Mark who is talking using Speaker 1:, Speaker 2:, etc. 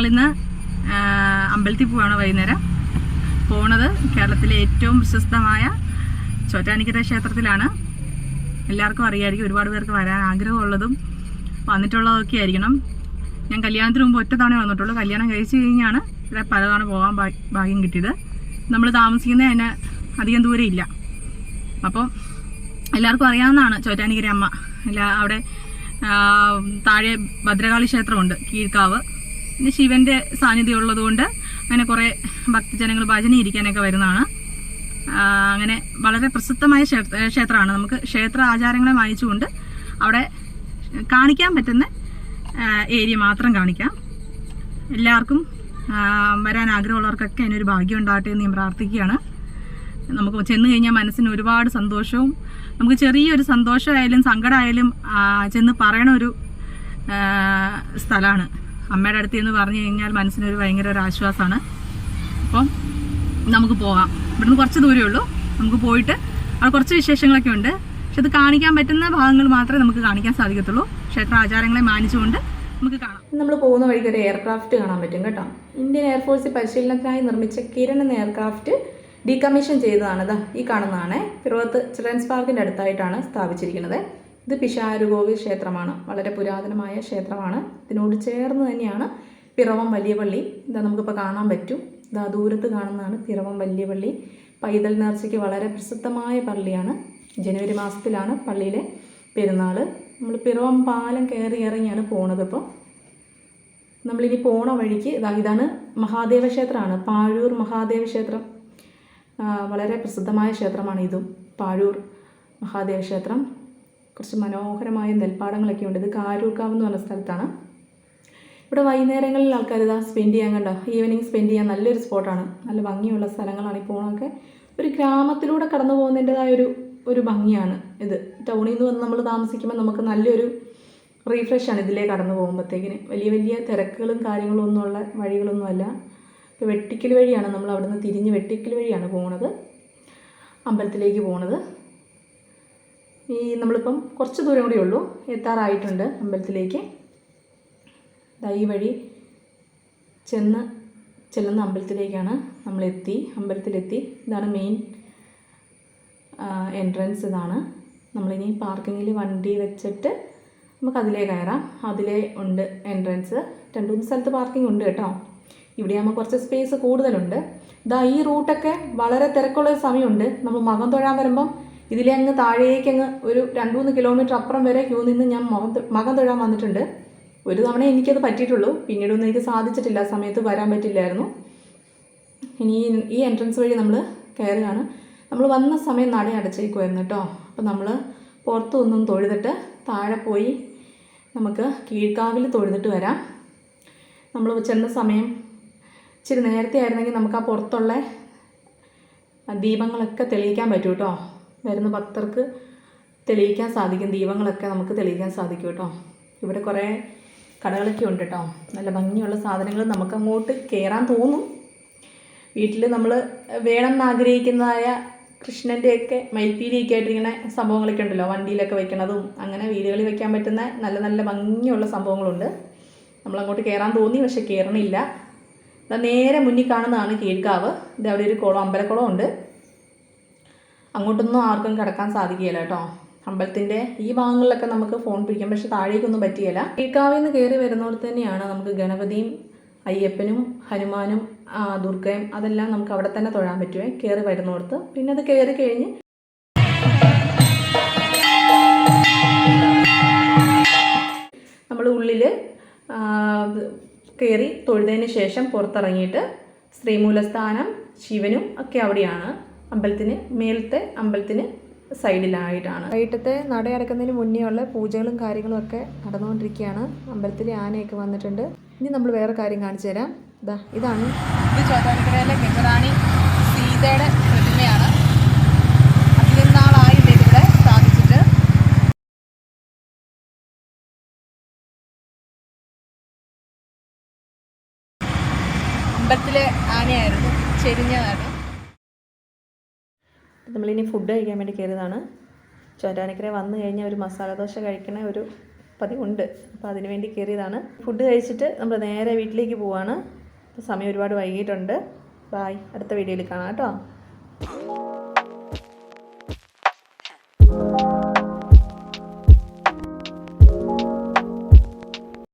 Speaker 1: ഞങ്ങളിന്ന് അമ്പലത്തിൽ പോവാണ്. വൈകുന്നേരം പോണത് കേരളത്തിലെ ഏറ്റവും പ്രശസ്തമായ ചോറ്റാനിക്കര ക്ഷേത്രത്തിലാണ്. എല്ലാവർക്കും അറിയാമായിരിക്കും, ഒരുപാട് പേർക്ക് വരാൻ ആഗ്രഹമുള്ളതും വന്നിട്ടുള്ളതൊക്കെ ആയിരിക്കണം. ഞാൻ കല്യാണത്തിന് മുമ്പ് ഒറ്റ തവണ വന്നിട്ടുള്ളൂ. കല്യാണം കഴിച്ച് കഴിഞ്ഞാണ് ഇവിടെ പലതവണ പോകാൻ ഭാഗ്യം കിട്ടിയത്. നമ്മൾ താമസിക്കുന്നത് അതിന് അധികം ദൂരം ഇല്ല. അപ്പം എല്ലാവർക്കും അറിയാവുന്നതാണ് ചോറ്റാനിക്കര അമ്മ. അവിടെ താഴെ ഭദ്രകാളി ക്ഷേത്രമുണ്ട്, കീഴ്ക്കാവ്. പിന്നെ ശിവന്റെ സാന്നിധ്യം ഉള്ളതുകൊണ്ട് അങ്ങനെ കുറേ ഭക്തജനങ്ങൾ ഭജന ഇരിക്കാനൊക്കെ വരുന്നതാണ്. അങ്ങനെ വളരെ പ്രസിദ്ധമായ ക്ഷേത്രമാണ്. നമുക്ക് ക്ഷേത്ര ആചാരങ്ങളെ മാനിച്ചുകൊണ്ട് അവിടെ കാണിക്കാൻ പറ്റുന്ന ഏരിയ മാത്രം കാണിക്കാം. എല്ലാവർക്കും വരാൻ ആഗ്രഹമുള്ളവർക്കൊക്കെ അതിനൊരു ഭാഗ്യം ഉണ്ടാകട്ടെ എന്ന് ഞാൻ പ്രാർത്ഥിക്കുകയാണ്. നമുക്ക് ചെന്ന് കഴിഞ്ഞാൽ മനസ്സിന് ഒരുപാട് സന്തോഷവും, നമുക്ക് ചെറിയൊരു സന്തോഷമായാലും സങ്കടമായാലും ചെന്ന് പറയണ ഒരു സ്ഥലമാണ്. അമ്മയുടെ അടുത്ത് എന്ന് പറഞ്ഞു കഴിഞ്ഞാൽ മനസ്സിനൊരു ഭയങ്കര ഒരു ആശ്വാസമാണ്. അപ്പം നമുക്ക് പോകാം. ഇവിടുന്ന് കുറച്ച് ദൂരമേ ഉള്ളൂ. നമുക്ക് പോയിട്ട് അവിടെ കുറച്ച് വിശേഷങ്ങളൊക്കെ ഉണ്ട്. പക്ഷെ അത് കാണിക്കാൻ പറ്റുന്ന ഭാഗങ്ങൾ മാത്രമേ നമുക്ക് കാണിക്കാൻ സാധിക്കത്തുള്ളൂ. ക്ഷേത്ര ആചാരങ്ങളെ മാനിച്ചുകൊണ്ട് നമുക്ക് കാണാം. നമ്മൾ പോകുന്ന വഴിക്ക് ഒരു എയർക്രാഫ്റ്റ് കാണാൻ പറ്റും കേട്ടോ. ഇന്ത്യൻ എയർഫോഴ്സിൽ പരിശീലനത്തിനായി നിർമ്മിച്ച കിരൺ എന്ന എയർക്രാഫ്റ്റ് ഡീകമ്മീഷൻ ചെയ്തതാണ്. ഈ കാണുന്നതാണ്. പിറവത്ത് ചിൽഡ്രൻസ് പാർക്കിൻ്റെ അടുത്തായിട്ടാണ് സ്ഥാപിച്ചിരിക്കുന്നത്. ഇത് പിഷാരുകോവിൽ ക്ഷേത്രമാണ്. വളരെ പുരാതനമായ ക്ഷേത്രമാണ്. ഇതിനോട് ചേർന്ന് തന്നെയാണ് പിറവം വലിയ പള്ളി. ഇതാ നമുക്കിപ്പോൾ കാണാൻ പറ്റും. ഇതാ ദൂരത്ത് കാണുന്നതാണ് പിറവം വലിയ പള്ളി. പൈതൽ നേർച്ചയ്ക്ക് വളരെ പ്രസിദ്ധമായ പള്ളിയാണ്. ജനുവരി മാസത്തിലാണ് പള്ളിയിലെ പെരുന്നാൾ. നമ്മൾ പിറവം പാലം കയറി ഇറങ്ങിയാണ് പോണത്. ഇപ്പോൾ നമ്മളിനി പോണ വഴിക്ക് ഇതാണ് മഹാദേവ ക്ഷേത്രമാണ്. പാഴൂർ മഹാദേവ ക്ഷേത്രം വളരെ പ്രസിദ്ധമായ ക്ഷേത്രമാണ് ഇതും. പാഴൂർ മഹാദേവ ക്ഷേത്രം. കുറച്ച് മനോഹരമായ നെൽപ്പാടങ്ങളൊക്കെ ഉണ്ട്. ഇത് കാരൂർക്കാവ് എന്ന് പറഞ്ഞ സ്ഥലത്താണ്. ഇവിടെ വൈകുന്നേരങ്ങളിൽ ആൾക്കാർ സ്പെൻഡ് ചെയ്യാൻ കണ്ടോ, ഈവനിങ് സ്പെൻഡ് ചെയ്യാൻ നല്ലൊരു സ്പോട്ടാണ്. നല്ല ഭംഗിയുള്ള സ്ഥലങ്ങളാണ് ഈ പോണൊക്കെ. ഒരു ഗ്രാമത്തിലൂടെ കടന്നു പോകുന്നതിൻ്റെതായ ഒരു ഭംഗിയാണ് ഇത്. ടൗണിൽ നിന്ന് വന്ന് നമ്മൾ താമസിക്കുമ്പോൾ നമുക്ക് നല്ലൊരു റീഫ്രഷാണ് ഇതിലേ കടന്നു പോകുമ്പോഴത്തേക്കിന്. വലിയ വലിയ തിരക്കുകളും കാര്യങ്ങളും ഒന്നുമുള്ള വഴികളൊന്നുമല്ല. ഇപ്പോൾ വെട്ടിക്കൽ വഴിയാണ് നമ്മൾ അവിടെ നിന്ന് തിരിഞ്ഞ് വെട്ടിക്കൽ വഴിയാണ് പോകുന്നത്, അമ്പലത്തിലേക്ക് പോകുന്നത്. നമ്മളിപ്പം കുറച്ച് ദൂരം കൂടെ ഉള്ളൂ, എത്താറായിട്ടുണ്ട് അമ്പലത്തിലേക്ക്. ഈ വഴി ചെല്ലുന്ന അമ്പലത്തിലേക്കാണ് നമ്മളെത്തി. അമ്പലത്തിലെത്തി. ഇതാണ് മെയിൻ എൻട്രൻസ്. ഇതാണ്. നമ്മളിനി പാർക്കിങ്ങിൽ വണ്ടി വെച്ചിട്ട് നമുക്ക് അതിലേ കയറാം. അതിലേ ഉണ്ട് എൻട്രൻസ്. 2-3 സ്ഥലത്ത് പാർക്കിംഗ് ഉണ്ട് കേട്ടോ. ഇവിടെയാകുമ്പോൾ കുറച്ച് സ്പേസ് കൂടുതലുണ്ട്. ഈ റൂട്ടൊക്കെ വളരെ തിരക്കുള്ള സമയമുണ്ട്. നമ്മൾ മകം തൊഴാൻ വരുമ്പം ഇതിലെ അങ്ങ് താഴേക്കങ്ങ് ഒരു 2-3 കിലോമീറ്റർ അപ്പുറം വരെ ക്യൂ നിന്ന് ഞാൻ മകം തൊഴാൻ വന്നിട്ടുണ്ട്. ഒരു തവണ എനിക്കത് പറ്റിയിട്ടുള്ളൂ. പിന്നീടൊന്നും എനിക്ക് സാധിച്ചിട്ടില്ല. ആ സമയത്ത് വരാൻ പറ്റില്ലായിരുന്നു. ഇനി ഈ എൻട്രൻസ് വഴി നമ്മൾ കയറുകയാണ്. നമ്മൾ വന്ന സമയം നട അടച്ചേക്കുമായിരുന്നു കേട്ടോ. അപ്പോൾ നമ്മൾ പുറത്തൊന്നും തൊഴുതിട്ട് താഴെ പോയി നമുക്ക് കീഴ്ക്കാവിൽ തൊഴുതിട്ട് വരാം. നമ്മൾ ചെന്ന സമയം ഇച്ചിരി നേരത്തെ ആയിരുന്നെങ്കിൽ നമുക്ക് ആ പുറത്തുള്ള ദീപങ്ങളൊക്കെ തെളിയിക്കാൻ പറ്റും കേട്ടോ. വരുന്ന ഭക്തർക്ക് തെളിയിക്കാൻ സാധിക്കും. ദീപങ്ങളൊക്കെ നമുക്ക് തെളിയിക്കാൻ സാധിക്കും കേട്ടോ. ഇവിടെ കുറേ കടകളൊക്കെ ഉണ്ട് കേട്ടോ. നല്ല ഭംഗിയുള്ള സാധനങ്ങൾ. നമുക്ക് അങ്ങോട്ട് കയറാൻ തോന്നും. വീട്ടിൽ നമ്മൾ വേണമെന്ന് ആഗ്രഹിക്കുന്നതായ കൃഷ്ണൻ്റെയൊക്കെ മയിൽപ്പീലിയൊക്കെ ആയിട്ടിങ്ങനെ സംഭവങ്ങളൊക്കെ ഉണ്ടല്ലോ, വണ്ടിയിലൊക്കെ വെക്കണതും അങ്ങനെ വീടുകളിൽ വെക്കാൻ പറ്റുന്ന നല്ല നല്ല ഭംഗിയുള്ള സംഭവങ്ങളുണ്ട്. നമ്മളങ്ങോട്ട് കയറാൻ തോന്നി, പക്ഷെ കയറണില്ല. നേരെ മുന്നിൽ കാണുന്നതാണ് കീഴ്ക്കാവ്. ഇത് അവിടെ ഒരു കുളം, അമ്പലക്കുളം ഉണ്ട്. അങ്ങോട്ടൊന്നും ആർക്കും കിടക്കാൻ സാധിക്കുകയില്ല കേട്ടോ. അമ്പലത്തിൻ്റെ ഈ ഭാഗങ്ങളിലൊക്കെ നമുക്ക് ഫോൺ പിടിക്കാം, പക്ഷെ താഴേക്കൊന്നും പറ്റുകയില്ല. കീഴ്ക്കാവിൽ നിന്ന് കയറി വരുന്നിടത്ത് തന്നെയാണ് നമുക്ക് ഗണപതിയും അയ്യപ്പനും ഹനുമാനും ദുർഗയും അതെല്ലാം നമുക്ക് അവിടെ തന്നെ തൊഴാൻ പറ്റുമേ, കയറി വരുന്നിടത്ത്. പിന്നെ അത് കയറി കഴിഞ്ഞ് നമ്മൾ ഉള്ളിൽ കയറി തൊഴുതതിന് ശേഷം പുറത്തിറങ്ങിയിട്ട് ശ്രീമൂലസ്ഥാനം ശിവനും ഒക്കെ അവിടെയാണ്. അമ്പലത്തിന് മേലത്തെ അമ്പലത്തിന് സൈഡിലായിട്ടാണ്. വൈകിട്ടത്തെ നട അടക്കുന്നതിന് മുന്നേ ഉള്ള പൂജകളും കാര്യങ്ങളും ഒക്കെ നടന്നുകൊണ്ടിരിക്കുകയാണ്. അമ്പലത്തിൽ ആനയൊക്കെ വന്നിട്ടുണ്ട്. ഇനി നമ്മൾ വേറെ കാര്യം കാണിച്ചു തരാം. ഇതാണ്. ഇത് ചോറ്റാനിക്കരയിലെ ഗജറാണി സീതയുടെ പ്രതിമയാണ്. അധികം നാളായില്ല ഇതിവിടെ സ്ഥാപിച്ചിട്ട്. അമ്പലത്തിലെ ആനയായിരുന്നു, ചെരിഞ്ഞതാണ്. നമ്മളിനി ഫുഡ് കഴിക്കാൻ വേണ്ടി കയറിയതാണ്. ചോറ്റാനിക്കര വന്നു കഴിഞ്ഞാൽ ഒരു മസാല ദോശ കഴിക്കണ ഒരു
Speaker 2: പതിവുണ്ട്. അപ്പോൾ അതിന് വേണ്ടി കയറിയതാണ്. ഫുഡ് കഴിച്ചിട്ട് നമ്മൾ നേരെ വീട്ടിലേക്ക് പോവാണ്. സമയം ഒരുപാട് വൈകിട്ടുണ്ട്. ബായ്, അടുത്ത വീഡിയോയിൽ കാണാം കേട്ടോ.